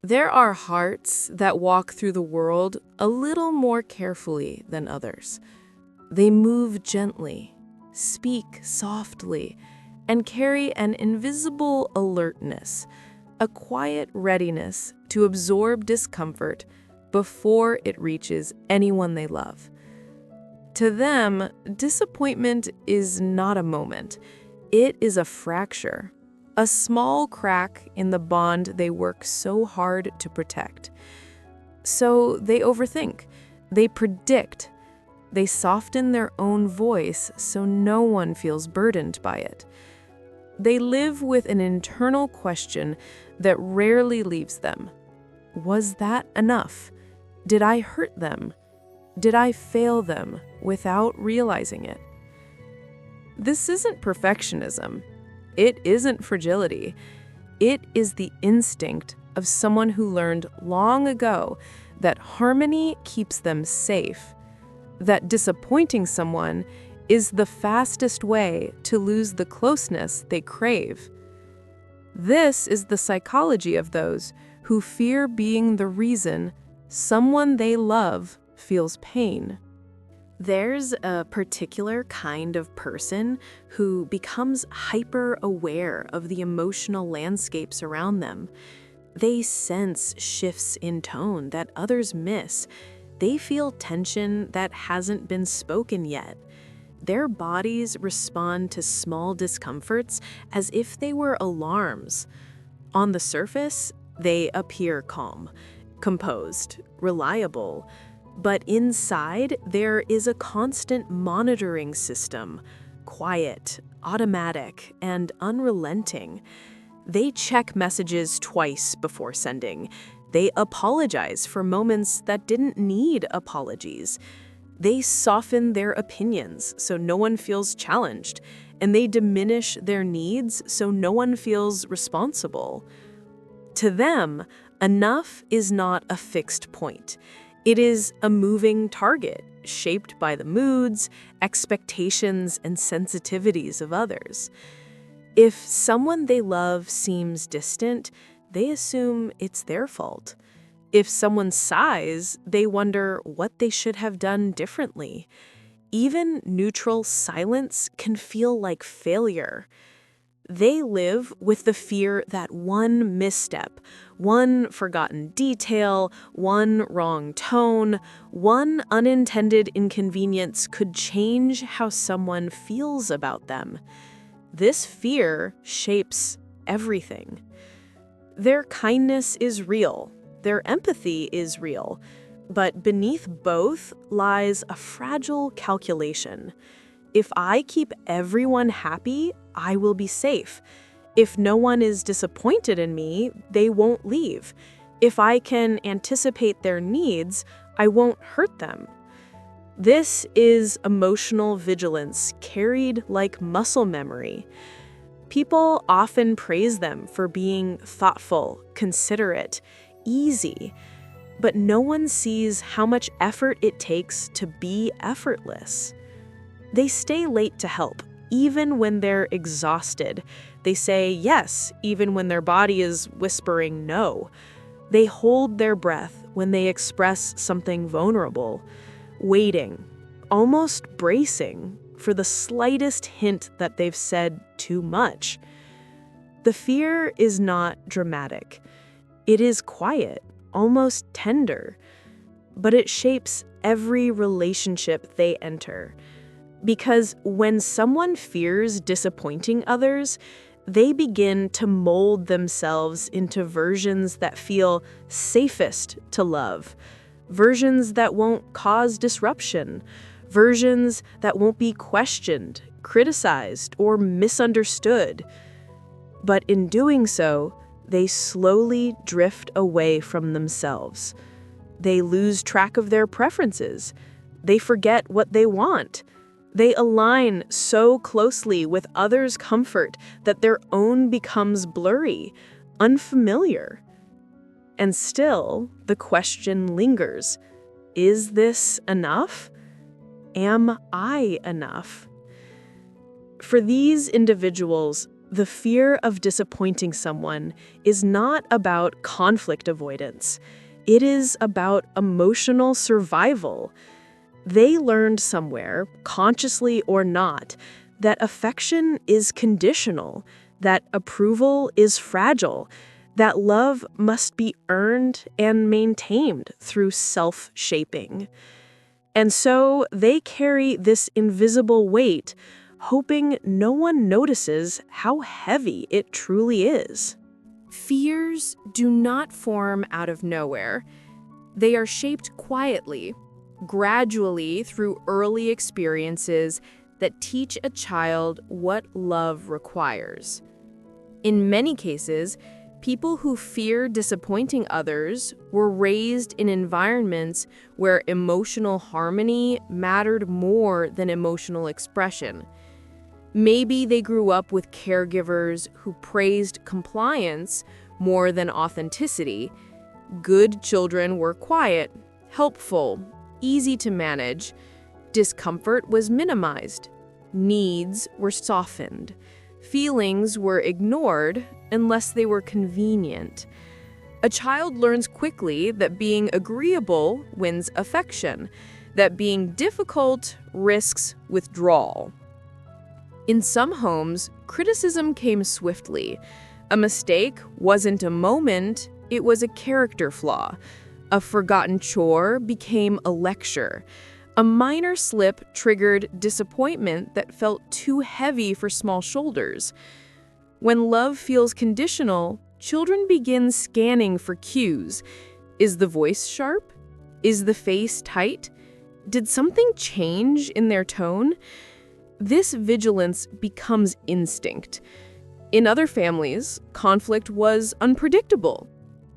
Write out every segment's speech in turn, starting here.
There are hearts that walk through the world a little more carefully than others. They move gently, speak softly, and carry an invisible alertness, a quiet readiness to absorb discomfort before it reaches anyone they love. To them, disappointment is not a moment. It is a fracture, a small crack in the bond they work so hard to protect. So they overthink, they predict, they soften their own voice so no one feels burdened by it. They live with an internal question that rarely leaves them. Was that enough? Did I hurt them? Did I fail them without realizing it? This isn't perfectionism. It isn't fragility. It is the instinct of someone who learned long ago that harmony keeps them safe, that disappointing someone is the fastest way to lose the closeness they crave. This is the psychology of those who fear being the reason someone they love feels pain. There's a particular kind of person who becomes hyper-aware of the emotional landscapes around them. They sense shifts in tone that others miss. They feel tension that hasn't been spoken yet. Their bodies respond to small discomforts as if they were alarms. On the surface, they appear calm, composed, reliable. But inside, there is a constant monitoring system, quiet, automatic, and unrelenting. They check messages twice before sending. They apologize for moments that didn't need apologies. They soften their opinions so no one feels challenged, and they diminish their needs so no one feels responsible. To them, enough is not a fixed point. It is a moving target, shaped by the moods, expectations, and sensitivities of others. If someone they love seems distant, they assume it's their fault. If someone sighs, they wonder what they should have done differently. Even neutral silence can feel like failure. They live with the fear that one misstep, one forgotten detail, one wrong tone, one unintended inconvenience could change how someone feels about them. This fear shapes everything. Their kindness is real, their empathy is real, but beneath both lies a fragile calculation. If I keep everyone happy, I will be safe. If no one is disappointed in me, they won't leave. If I can anticipate their needs, I won't hurt them. This is emotional vigilance carried like muscle memory. People often praise them for being thoughtful, considerate, easy, but no one sees how much effort it takes to be effortless. They stay late to help, even when they're exhausted. They say yes, even when their body is whispering no. They hold their breath when they express something vulnerable, waiting, almost bracing for the slightest hint that they've said too much. The fear is not dramatic. It is quiet, almost tender, but it shapes every relationship they enter. Because when someone fears disappointing others, they begin to mold themselves into versions that feel safest to love, versions that won't cause disruption, versions that won't be questioned, criticized, or misunderstood. But in doing so, they slowly drift away from themselves. They lose track of their preferences. They forget what they want. They align so closely with others' comfort that their own becomes blurry, unfamiliar. And still, the question lingers, is this enough? Am I enough? For these individuals, The fear of disappointing someone is not about conflict avoidance. It is about emotional survival. They learned somewhere, consciously or not, that affection is conditional, that approval is fragile, that love must be earned and maintained through self-shaping. And so they carry this invisible weight, hoping no one notices how heavy it truly is. Fears do not form out of nowhere. They are shaped quietly, gradually through early experiences that teach a child what love requires. In many cases, people who fear disappointing others were raised in environments where emotional harmony mattered more than emotional expression. Maybe they grew up with caregivers who praised compliance more than authenticity. Good children were quiet, helpful, easy to manage. Discomfort was minimized. Needs were softened. Feelings were ignored unless they were convenient. A child learns quickly that being agreeable wins affection, that being difficult risks withdrawal. In some homes, criticism came swiftly. A mistake wasn't a moment, it was a character flaw. A forgotten chore became a lecture. A minor slip triggered disappointment that felt too heavy for small shoulders. When love feels conditional, children begin scanning for cues. Is the voice sharp? Is the face tight? Did something change in their tone? This vigilance becomes instinct. In other families, conflict was unpredictable.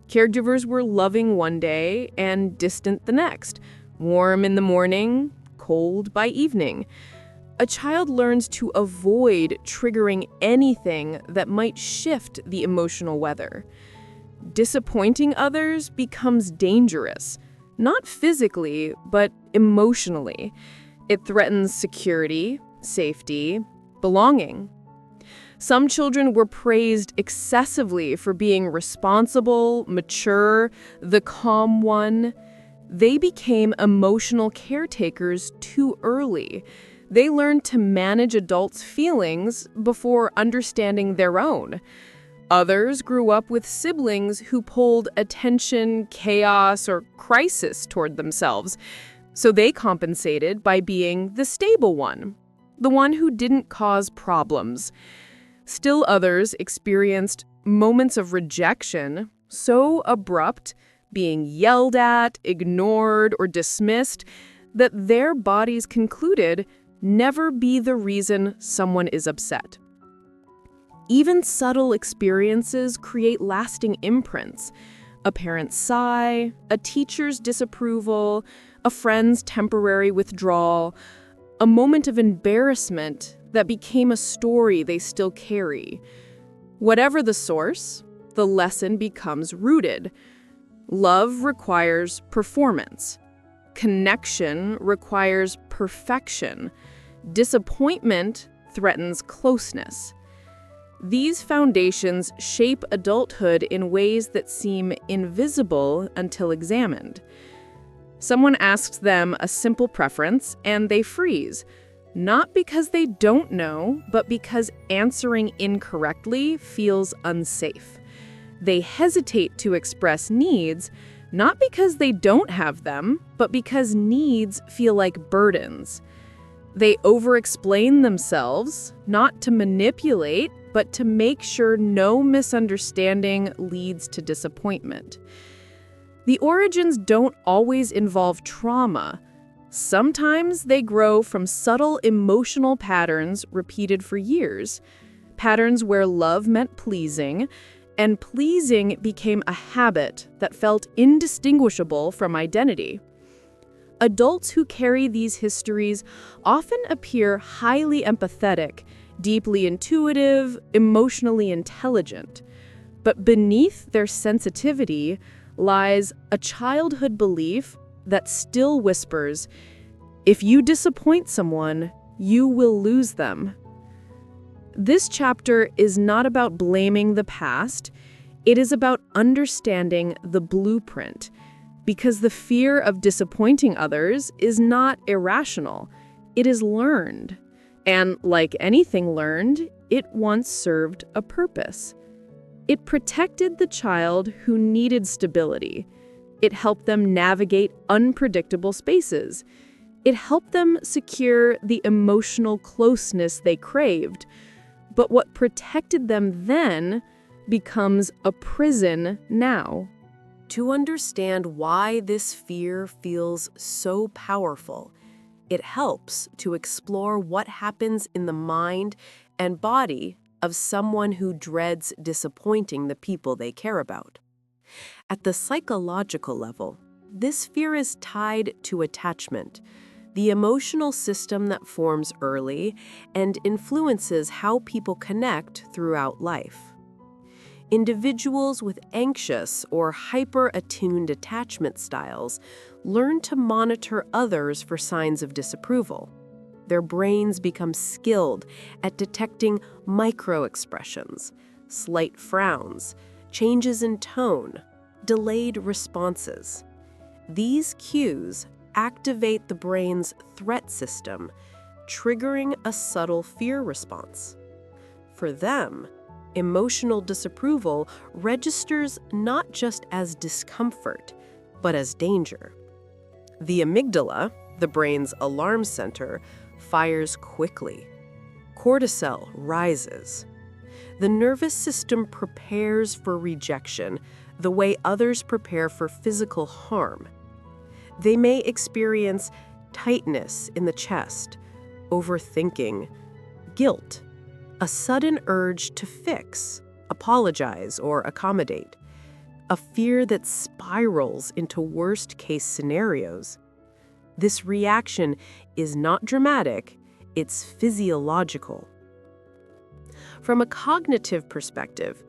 Caregivers were loving one day and distant the next, warm in the morning, cold by evening. A child learns to avoid triggering anything that might shift the emotional weather. Disappointing others becomes dangerous, not physically, but emotionally. It threatens security, safety, belonging. Some children were praised excessively for being responsible, mature, the calm one. They became emotional caretakers too early. They learned to manage adults' feelings before understanding their own. Others grew up with siblings who pulled attention, chaos, or crisis toward themselves, so they compensated by being the stable one, the one who didn't cause problems. Still others experienced moments of rejection so abrupt, being yelled at, ignored, or dismissed, that their bodies concluded never be the reason someone is upset. Even subtle experiences create lasting imprints. A parent's sigh, a teacher's disapproval, a friend's temporary withdrawal, a moment of embarrassment that became a story they still carry. Whatever the source, the lesson becomes rooted. Love requires performance. Connection requires perfection. Disappointment threatens closeness. These foundations shape adulthood in ways that seem invisible until examined. Someone asks them a simple preference and they freeze, not because they don't know, but because answering incorrectly feels unsafe. They hesitate to express needs, not because they don't have them, but because needs feel like burdens. They over-explain themselves, not to manipulate, but to make sure no misunderstanding leads to disappointment. The origins don't always involve trauma. Sometimes they grow from subtle emotional patterns repeated for years, patterns where love meant pleasing, and pleasing became a habit that felt indistinguishable from identity. Adults who carry these histories often appear highly empathetic, deeply intuitive, emotionally intelligent. But beneath their sensitivity lies a childhood belief that still whispers, if you disappoint someone, you will lose them. This chapter is not about blaming the past. It is about understanding the blueprint, because the fear of disappointing others is not irrational. It is learned. And like anything learned, it once served a purpose. It protected the child who needed stability. It helped them navigate unpredictable spaces. It helped them secure the emotional closeness they craved. But what protected them then becomes a prison now. To understand why this fear feels so powerful, it helps to explore what happens in the mind and body of someone who dreads disappointing the people they care about. At the psychological level, this fear is tied to attachment, the emotional system that forms early and influences how people connect throughout life. Individuals with anxious or hyper-attuned attachment styles learn to monitor others for signs of disapproval. Their brains become skilled at detecting micro-expressions, slight frowns, changes in tone, delayed responses. These cues activate the brain's threat system, triggering a subtle fear response. For them, emotional disapproval registers not just as discomfort, but as danger. The amygdala, the brain's alarm center, fires quickly. Cortisol rises. The nervous system prepares for rejection the way others prepare for physical harm. They may experience tightness in the chest, overthinking, guilt, a sudden urge to fix, apologize, or accommodate, a fear that spirals into worst-case scenarios. This reaction is not dramatic, it's physiological. From a cognitive perspective,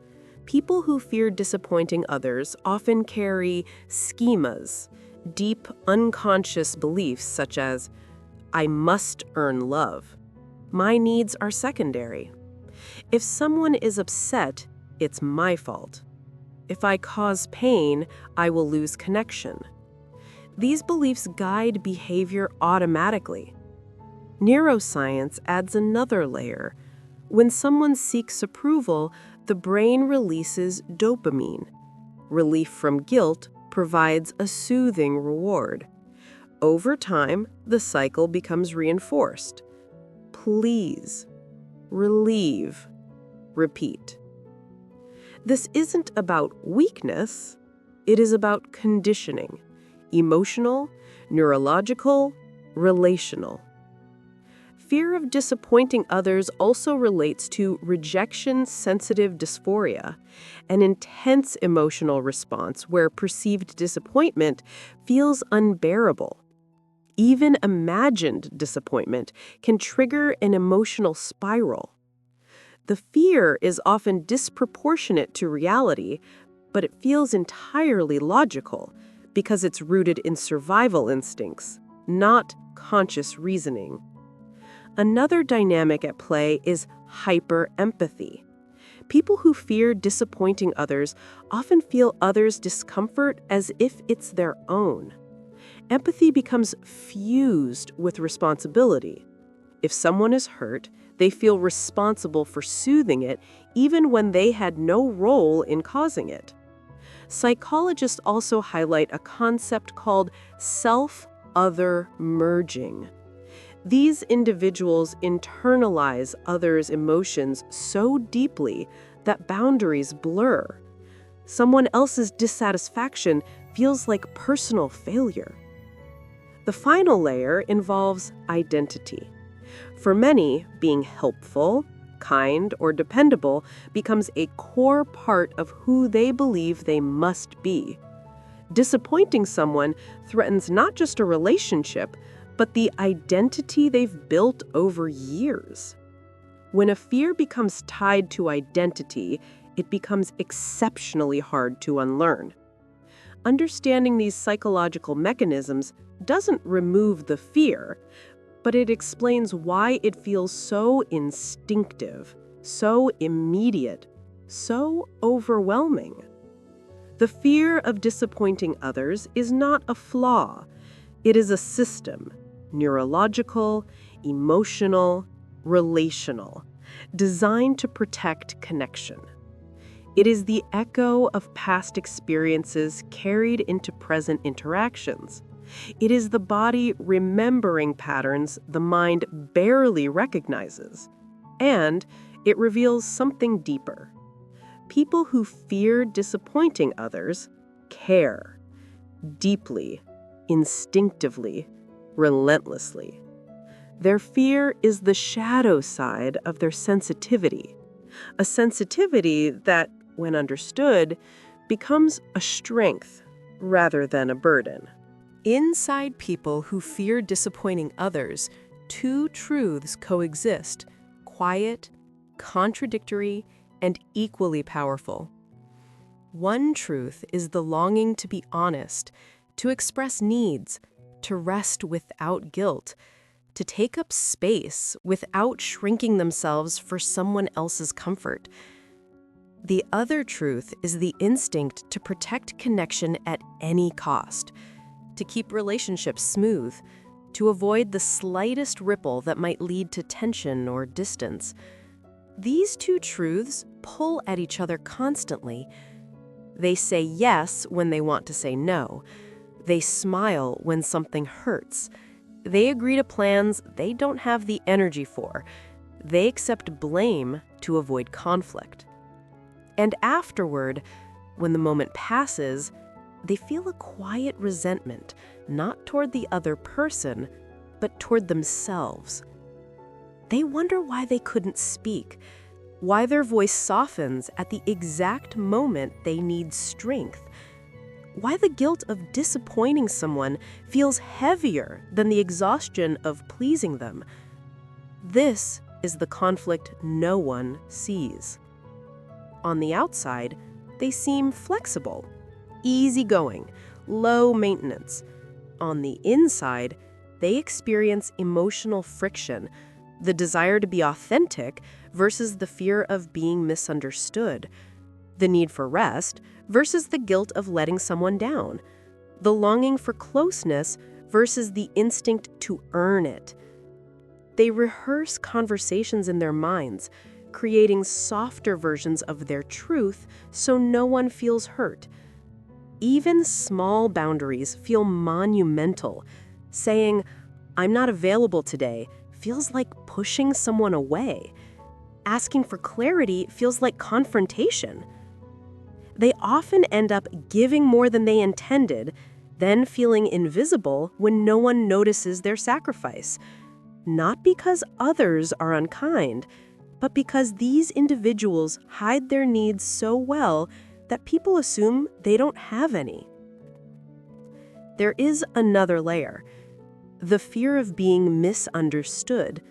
people who fear disappointing others often carry schemas, deep, unconscious beliefs such as, "I must earn love. My needs are secondary. If someone is upset, it's my fault. If I cause pain, I will lose connection." These beliefs guide behavior automatically. Neuroscience adds another layer. When someone seeks approval, the brain releases dopamine. Relief from guilt provides a soothing reward. Over time, the cycle becomes reinforced. Please, relieve, repeat. This isn't about weakness, it is about conditioning, emotional, neurological, relational. Fear of disappointing others also relates to rejection-sensitive dysphoria, an intense emotional response where perceived disappointment feels unbearable. Even imagined disappointment can trigger an emotional spiral. The fear is often disproportionate to reality, but it feels entirely logical because it's rooted in survival instincts, not conscious reasoning. Another dynamic at play is hyper-empathy. People who fear disappointing others often feel others' discomfort as if it's their own. Empathy becomes fused with responsibility. If someone is hurt, they feel responsible for soothing it even when they had no role in causing it. Psychologists also highlight a concept called self-other merging. These individuals internalize others' emotions so deeply that boundaries blur. Someone else's dissatisfaction feels like personal failure. The final layer involves identity. For many, being helpful, kind, or dependable becomes a core part of who they believe they must be. Disappointing someone threatens not just a relationship, but the identity they've built over years. When a fear becomes tied to identity, it becomes exceptionally hard to unlearn. Understanding these psychological mechanisms doesn't remove the fear, but it explains why it feels so instinctive, so immediate, so overwhelming. The fear of disappointing others is not a flaw. It is a system, neurological, emotional, relational, designed to protect connection. It is the echo of past experiences carried into present interactions. It is the body remembering patterns the mind barely recognizes. And it reveals something deeper. People who fear disappointing others care deeply, instinctively, relentlessly. Their fear is the shadow side of their sensitivity, a sensitivity that, when understood, becomes a strength rather than a burden. Inside people who fear disappointing others, two truths coexist: quiet, contradictory, and equally powerful. One truth is the longing to be honest, to express needs, to rest without guilt, to take up space without shrinking themselves for someone else's comfort. The other truth is the instinct to protect connection at any cost, to keep relationships smooth, to avoid the slightest ripple that might lead to tension or distance. These two truths pull at each other constantly. They say yes when they want to say no. They smile when something hurts. They agree to plans they don't have the energy for. They accept blame to avoid conflict. And afterward, when the moment passes, they feel a quiet resentment, not toward the other person, but toward themselves. They wonder why they couldn't speak, why their voice softens at the exact moment they need strength, why the guilt of disappointing someone feels heavier than the exhaustion of pleasing them. This is the conflict no one sees. On the outside, they seem flexible, easygoing, low maintenance. On the inside, they experience emotional friction, the desire to be authentic versus the fear of being misunderstood, the need for rest versus the guilt of letting someone down, the longing for closeness versus the instinct to earn it. They rehearse conversations in their minds, creating softer versions of their truth so no one feels hurt. Even small boundaries feel monumental. Saying, "I'm not available today," feels like pushing someone away. Asking for clarity feels like confrontation. They often end up giving more than they intended, then feeling invisible when no one notices their sacrifice. Not because others are unkind, but because these individuals hide their needs so well that people assume they don't have any. There is another layer: the fear of being misunderstood.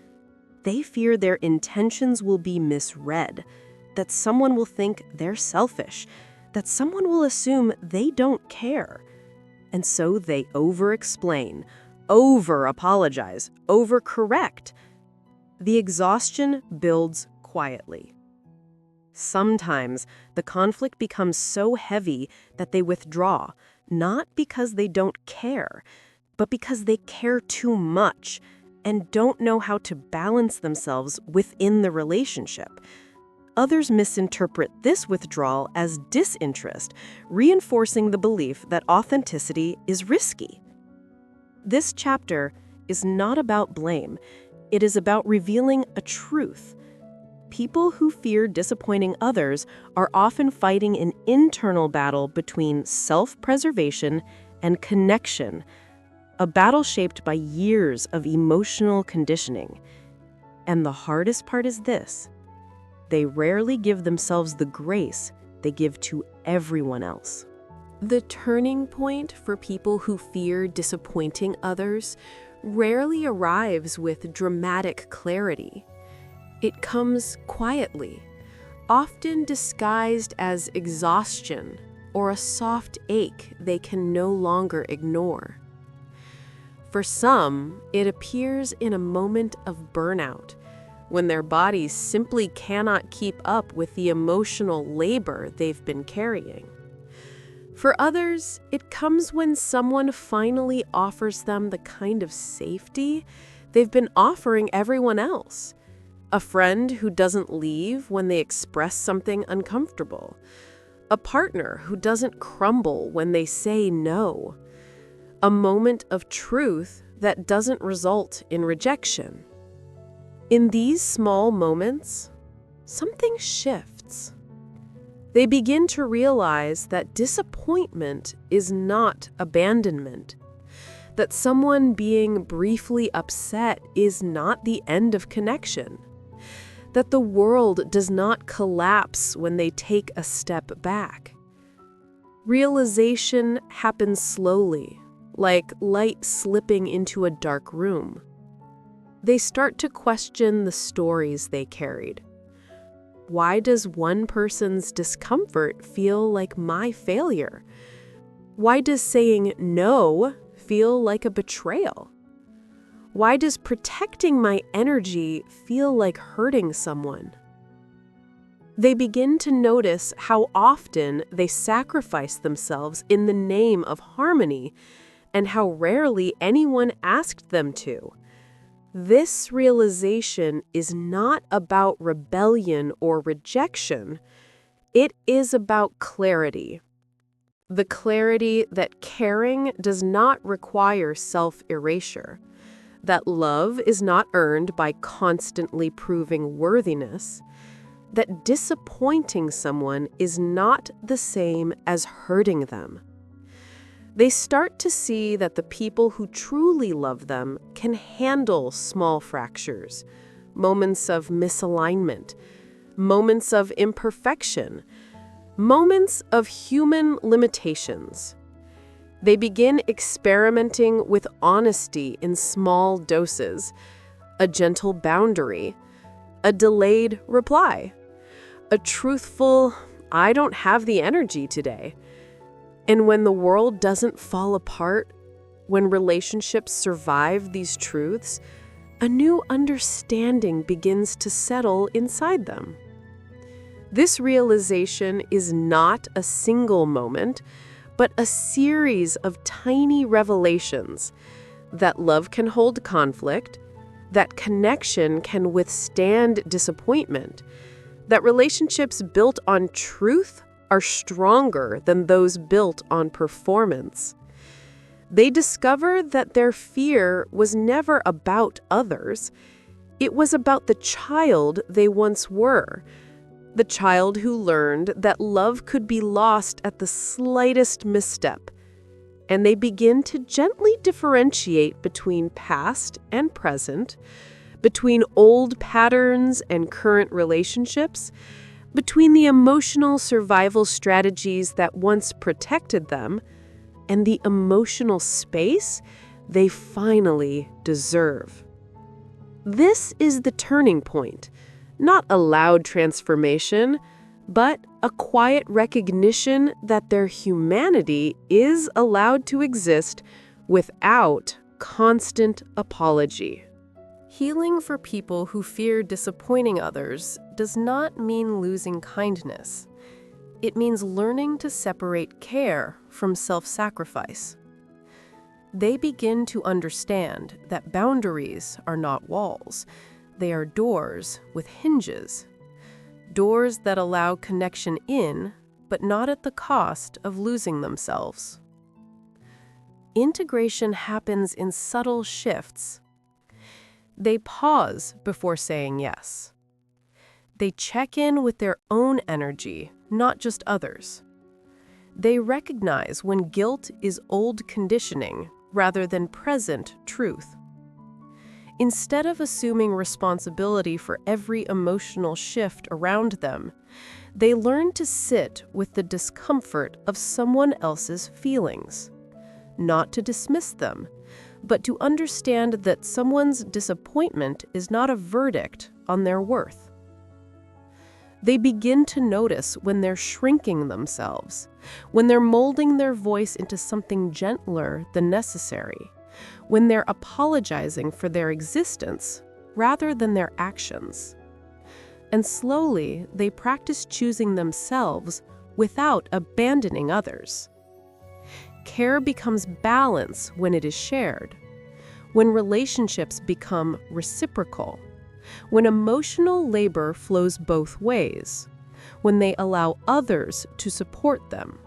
They fear their intentions will be misread, that someone will think they're selfish, that someone will assume they don't care. And so they over-explain, over-apologize, over-correct. The exhaustion builds quietly. Sometimes the conflict becomes so heavy that they withdraw, not because they don't care, but because they care too much and don't know how to balance themselves within the relationship. Others misinterpret this withdrawal as disinterest, reinforcing the belief that authenticity is risky. This chapter is not about blame. It is about revealing a truth. People who fear disappointing others are often fighting an internal battle between self-preservation and connection, a battle shaped by years of emotional conditioning. And the hardest part is this: they rarely give themselves the grace they give to everyone else. The turning point for people who fear disappointing others rarely arrives with dramatic clarity. It comes quietly, often disguised as exhaustion or a soft ache they can no longer ignore. For some, it appears in a moment of burnout, when their bodies simply cannot keep up with the emotional labor they've been carrying. For others, it comes when someone finally offers them the kind of safety they've been offering everyone else. A friend who doesn't leave when they express something uncomfortable. A partner who doesn't crumble when they say no. A moment of truth that doesn't result in rejection. In these small moments, something shifts. They begin to realize that disappointment is not abandonment, that someone being briefly upset is not the end of connection, that the world does not collapse when they take a step back. Realization happens slowly, like light slipping into a dark room. They start to question the stories they carried. Why does one person's discomfort feel like my failure? Why does saying no feel like a betrayal? Why does protecting my energy feel like hurting someone? They begin to notice how often they sacrifice themselves in the name of harmony and how rarely anyone asked them to. This realization is not about rebellion or rejection. It is about clarity. The clarity that caring does not require self-erasure, that love is not earned by constantly proving worthiness, that disappointing someone is not the same as hurting them. They start to see that the people who truly love them can handle small fractures, moments of misalignment, moments of imperfection, moments of human limitations. They begin experimenting with honesty in small doses, a gentle boundary, a delayed reply, a truthful, "I don't have the energy today." And when the world doesn't fall apart, when relationships survive these truths, a new understanding begins to settle inside them. This realization is not a single moment, but a series of tiny revelations that love can hold conflict, that connection can withstand disappointment, that relationships built on truth are stronger than those built on performance. They discover that their fear was never about others. It was about the child they once were, the child who learned that love could be lost at the slightest misstep. And they begin to gently differentiate between past and present, between old patterns and current relationships, between the emotional survival strategies that once protected them and the emotional space they finally deserve. This is the turning point, not a loud transformation, but a quiet recognition that their humanity is allowed to exist without constant apology. Healing for people who fear disappointing others does not mean losing kindness. It means learning to separate care from self-sacrifice. They begin to understand that boundaries are not walls. They are doors with hinges. Doors that allow connection in, but not at the cost of losing themselves. Integration happens in subtle shifts. They pause before saying yes. They check in with their own energy, not just others. They recognize when guilt is old conditioning rather than present truth. Instead of assuming responsibility for every emotional shift around them, they learn to sit with the discomfort of someone else's feelings, not to dismiss them, but to understand that someone's disappointment is not a verdict on their worth. They begin to notice when they're shrinking themselves, when they're molding their voice into something gentler than necessary, when they're apologizing for their existence rather than their actions. And slowly, they practice choosing themselves without abandoning others. Care becomes balance when it is shared, when relationships become reciprocal, when emotional labor flows both ways, when they allow others to support them,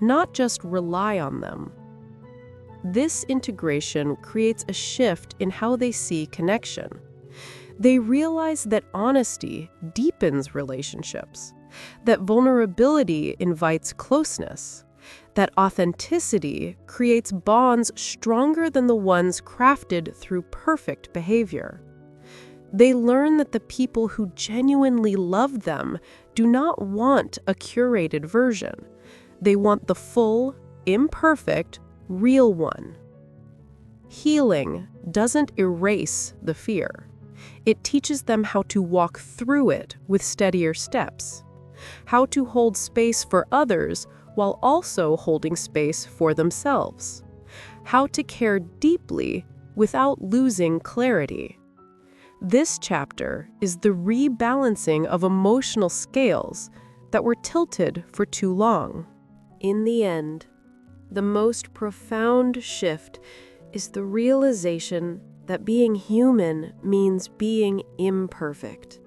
not just rely on them. This integration creates a shift in how they see connection. They realize that honesty deepens relationships, that vulnerability invites closeness, that authenticity creates bonds stronger than the ones crafted through perfect behavior. They learn that the people who genuinely love them do not want a curated version. They want the full, imperfect, real one. Healing doesn't erase the fear. It teaches them how to walk through it with steadier steps, how to hold space for others while also holding space for themselves, how to care deeply without losing clarity. This chapter is the rebalancing of emotional scales that were tilted for too long. In the end, the most profound shift is the realization that being human means being imperfect.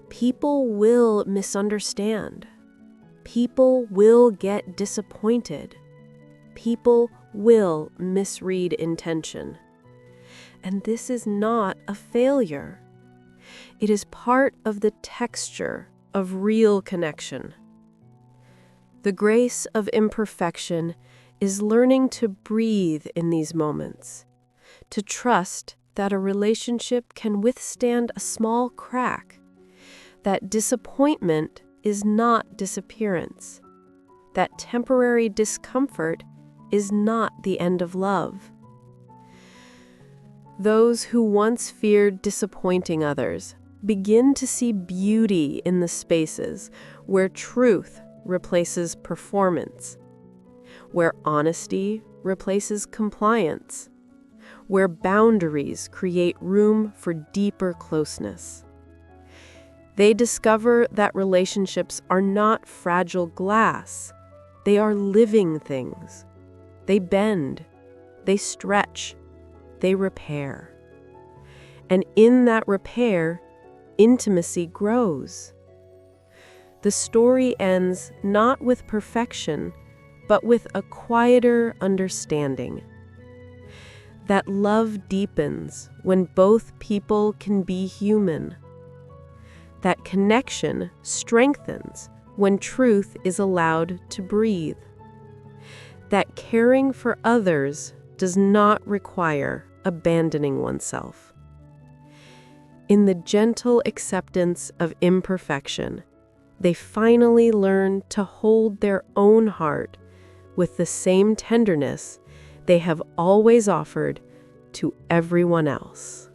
People will misunderstand. People will get disappointed. People will misread intention. And this is not a failure. It is part of the texture of real connection. The grace of imperfection is learning to breathe in these moments, to trust that a relationship can withstand a small crack, that disappointment is not disappearance, that temporary discomfort is not the end of love. Those who once feared disappointing others begin to see beauty in the spaces where truth replaces performance, where honesty replaces compliance, where boundaries create room for deeper closeness. They discover that relationships are not fragile glass. They are living things. They bend, they stretch, they repair. And in that repair, intimacy grows. The story ends not with perfection, but with a quieter understanding. That love deepens when both people can be human. That connection strengthens when truth is allowed to breathe. That caring for others does not require abandoning oneself. In the gentle acceptance of imperfection, they finally learn to hold their own heart with the same tenderness they have always offered to everyone else.